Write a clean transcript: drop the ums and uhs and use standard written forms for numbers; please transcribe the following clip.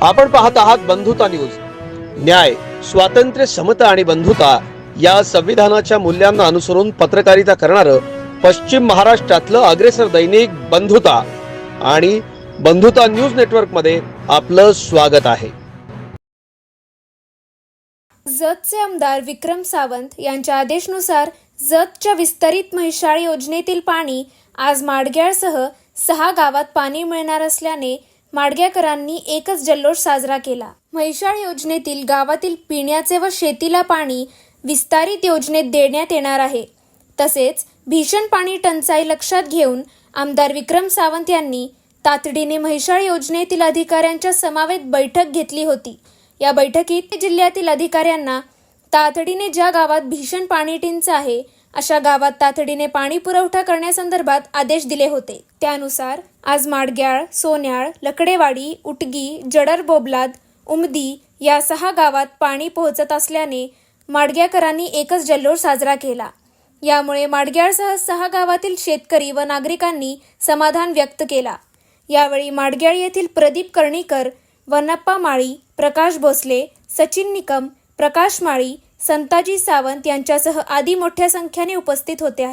आपण पाहत आहात बंधुता न्यूज। न्याय, स्वातंत्र्य, समता आणि बंधुता या संविधानाच्या मूल्यांना अनुसरून पत्रकारिता करणारं पश्चिम महाराष्ट्रातलं अग्रेसर दैनिक बंधुता आणि बंधुता न्यूज नेटवर्क मध्ये आपलं स्वागत आहे। जतचे आमदार विक्रम सावंत यांच्या आदेशानुसार जतच्या विस्तारित म्हैसाळ योजनेतील पाणी आज माडग्याळसह 6 गावात पाणी मिळणार असल्याने माडग्याकरांनी एकच जल्लोष साजरा केला। म्हैसाळ योजनेतील गावातील पिण्याचे व शेतीला पाणी विस्तारित योजनेत देण्यात येणार आहे। तसेच भीषण पाणी टंचाई लक्षात घेऊन आमदार विक्रम सावंत यांनी तातडीने म्हैसाळ योजनेतील अधिकाऱ्यांच्या समवेत बैठक घेतली होती। या बैठकीत जिल्ह्यातील अधिकाऱ्यांना तातडीने ज्या गावात भीषण पाणी टंचाई आहे अशा गावात तातडीने पाणी पुरवठा करण्यासंदर्भात आदेश दिले होते। त्यानुसार आज माडग्याळ, सोन्याळ, लकडेवाडी, उटगी, जडर बोबलाद, उमदी या 6 गावात पाणी पोहोचत असल्याने माडग्याकरांनी एकच जल्लोष साजरा केला। यामुळे माडग्याळसह 6 गावातील शेतकरी व नागरिकांनी समाधान व्यक्त केला। यावेळी माडग्याळ येथील प्रदीप कर्णीकर, वनप्पा माळी, प्रकाश भोसले, सचिन निकम, प्रकाश माळी, संताजी सावंत यांच्यासह आदी मोठ्या संख्येने उपस्थित होते।